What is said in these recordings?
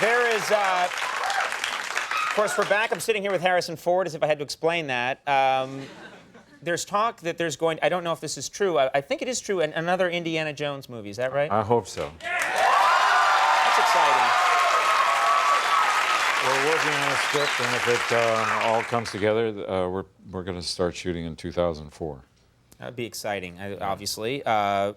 There is, of course, we're back. I'm sitting here with Harrison Ford, as if I had to explain that. There's talk that there's going, I don't know if this is true, I think it is true, another Indiana Jones movie. Is that right? I hope so. That's exciting. We're working on a script, and if it all comes together, we're going to start shooting in 2004. That'd be exciting, obviously. In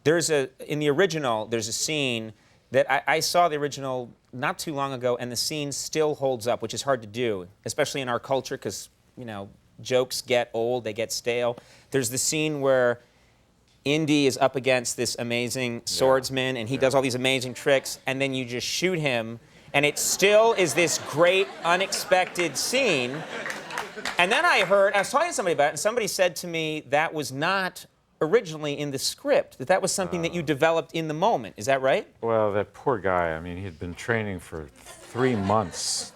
the original, there's a scene that I saw the original not too long ago, and the scene still holds up, which is hard to do, especially in our culture, because, you know, jokes get old, they get stale. There's the scene where Indy is up against this amazing swordsman, and he does all these amazing tricks, and then you just shoot him, and it still is this great, unexpected scene. And then I was talking to somebody about it, and somebody said to me that was not originally in the script, that was something that you developed in the moment. Is that right? Well, that poor guy, I mean, he'd been training for 3 months.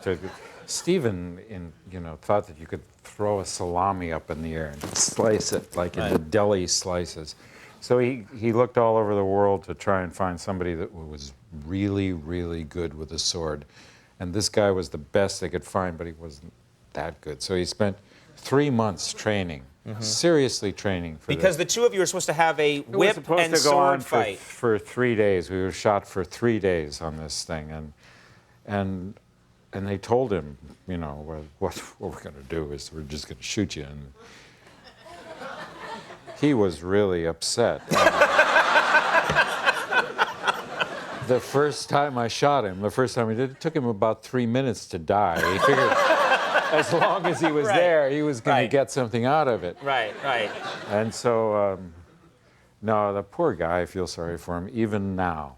Steven, thought that you could throw a salami up in the air and slice it like in the deli slices. So he looked all over the world to try and find somebody that was really, really good with a sword. And this guy was the best they could find, but he wasn't that good. So he spent 3 months training, seriously training for Because this. the two of you were supposed to have a whip and sword fight. For 3 days. We were shot for 3 days on this thing, and they told him, you know, what we're going to do is we're just going to shoot you. And he was really upset. The first time I shot him, the first time we did, it took him about 3 minutes to die. He figured as long as he was there, he was going to get something out of it. Right. And so, no, the poor guy, I feel sorry for him, even now.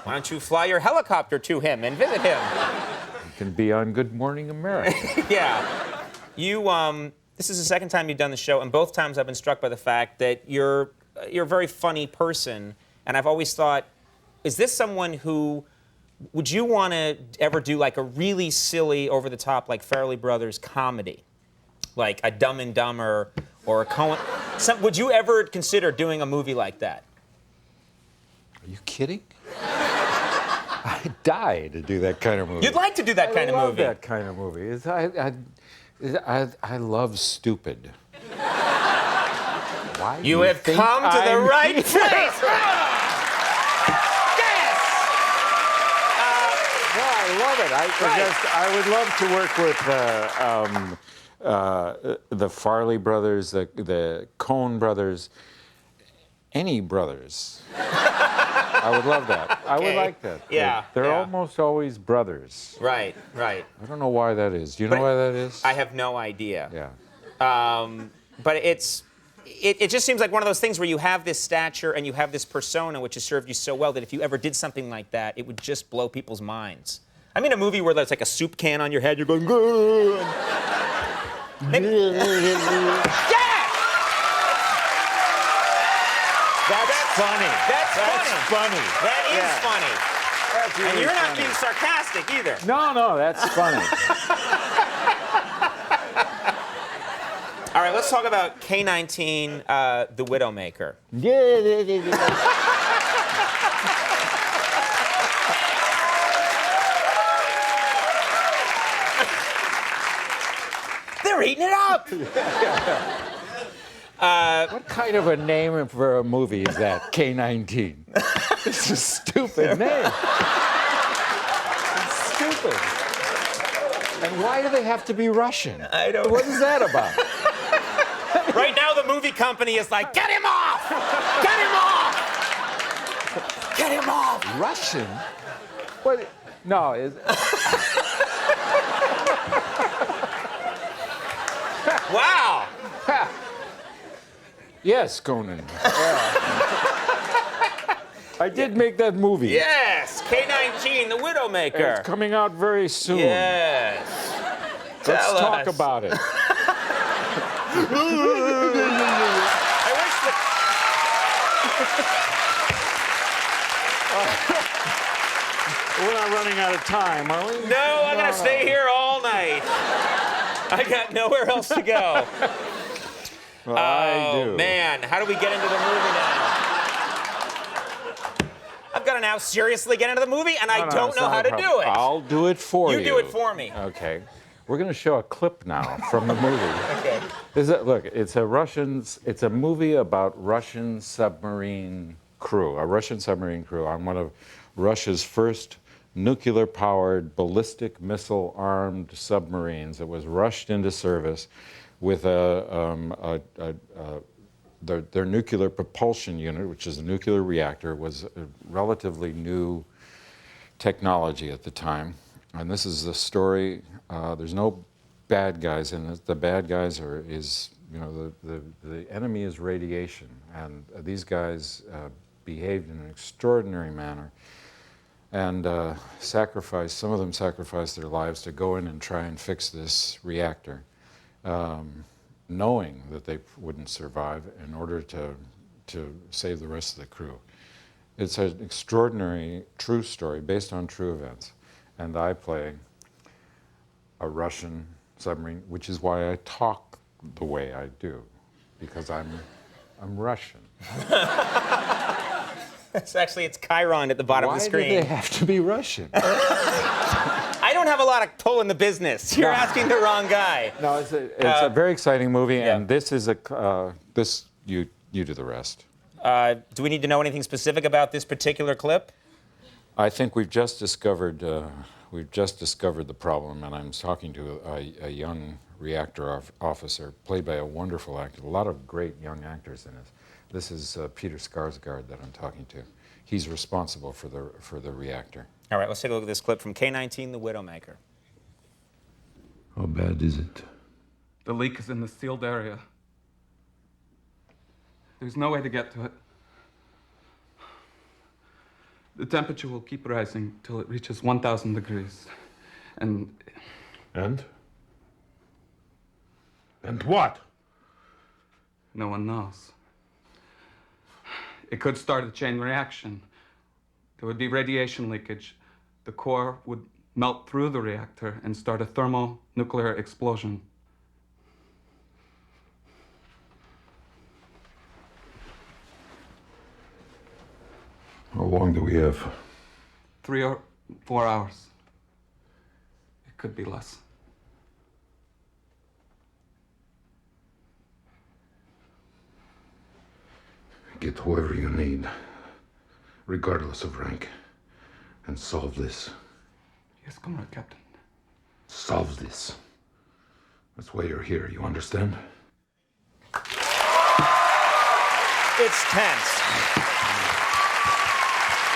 Why don't you fly your helicopter to him and visit him? You can be on Good Morning America. Yeah. This is the second time you've done the show, and both times I've been struck by the fact that you're a very funny person, and I've always thought, is this someone who, would you want to ever do like a really silly, over-the-top, like Farrelly Brothers comedy? Like a Dumb and Dumber or a Conan? Would you ever consider doing a movie like that? Are you kidding? I'd die to do that kind of movie. You'd like to do that kind of movie? I love that kind of movie. I love stupid. Why you have come to the right place. Yes. No, I love it. I would love to work with the Farrelly brothers, the Coen brothers, any brothers. I would love that. I would like that. Yeah. They're almost always brothers. Right. I don't know why that is. Do you know why that is? I have no idea. Yeah. But it just seems like one of those things where you have this stature and you have this persona which has served you so well that if you ever did something like that, it would just blow people's minds. I mean, a movie where there's like a soup can on your head, you're going, yeah! That's funny. That's funny. That is funny. That's really and you're not funny. being sarcastic either. No, that's funny. All right, let's talk about K-19 The Widowmaker. They're eating it up! What kind of a name for a movie is that, K-19? It's a stupid name. It's stupid. And why do they have to be Russian? I don't know. What is that about? Right now, the movie company is like, get him off! Get him off! Get him off! Russian? What? No, Wow! Yes, Conan. Yeah. I did make that movie. Yes! K-19 The Widowmaker. It's coming out very soon. Yes. Let's talk about it. I wish that... We're not running out of time, are we? No, I'm going to stay here all night. I got nowhere else to go. Well, I do. Oh, man. How do we get into the movie now? I've got an now seriously get into the movie, and I don't it's know not how a to problem. do it. I'll do it for you. You do it for me. Okay. We're going to show a clip now from the movie. Okay. Look, it's a movie about Russian submarine crew, a Russian submarine crew on one of Russia's first nuclear-powered, ballistic missile-armed submarines that was rushed into service with their nuclear propulsion unit, which is a nuclear reactor, was a relatively new technology at the time. And this is the story. There's no bad guys in it. The bad guys the enemy is radiation, and these guys behaved in an extraordinary manner, and some of them sacrificed their lives to go in and try and fix this reactor, knowing that they wouldn't survive, in order to save the rest of the crew. It's an extraordinary true story based on true events. And I play a Russian submarine, which is why I talk the way I do, because I'm Russian. It's Chiron at the bottom of the screen. Why do they have to be Russian? I don't have a lot of pull in the business. You're asking the wrong guy. No, it's a very exciting movie, yeah. and this is you do the rest. Do we need to know anything specific about this particular clip? I think we've just discovered the problem, and I'm talking to a young reactor officer, played by a wonderful actor. A lot of great young actors in this. This is Peter Skarsgård that I'm talking to. He's responsible for the reactor. All right, let's take a look at this clip from K-19 The Widowmaker. How bad is it? The leak is in the sealed area. There's no way to get to it. The temperature will keep rising till it reaches 1,000 degrees. And? And what? No one knows. It could start a chain reaction. There would be radiation leakage. The core would melt through the reactor and start a thermonuclear explosion. How long do we have? 3 or 4 hours. It could be less. Get whoever you need, regardless of rank, and solve this. Yes, Comrade Captain. Solve this. That's why you're here, you understand? It's tense.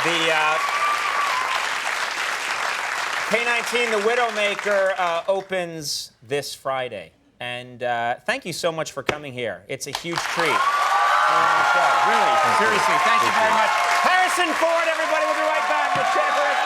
The K-19 The Widowmaker opens this Friday. And thank you so much for coming here. It's a huge treat. Really, seriously, thank you very much. Harrison Ford, everybody. We'll be right back with Chad.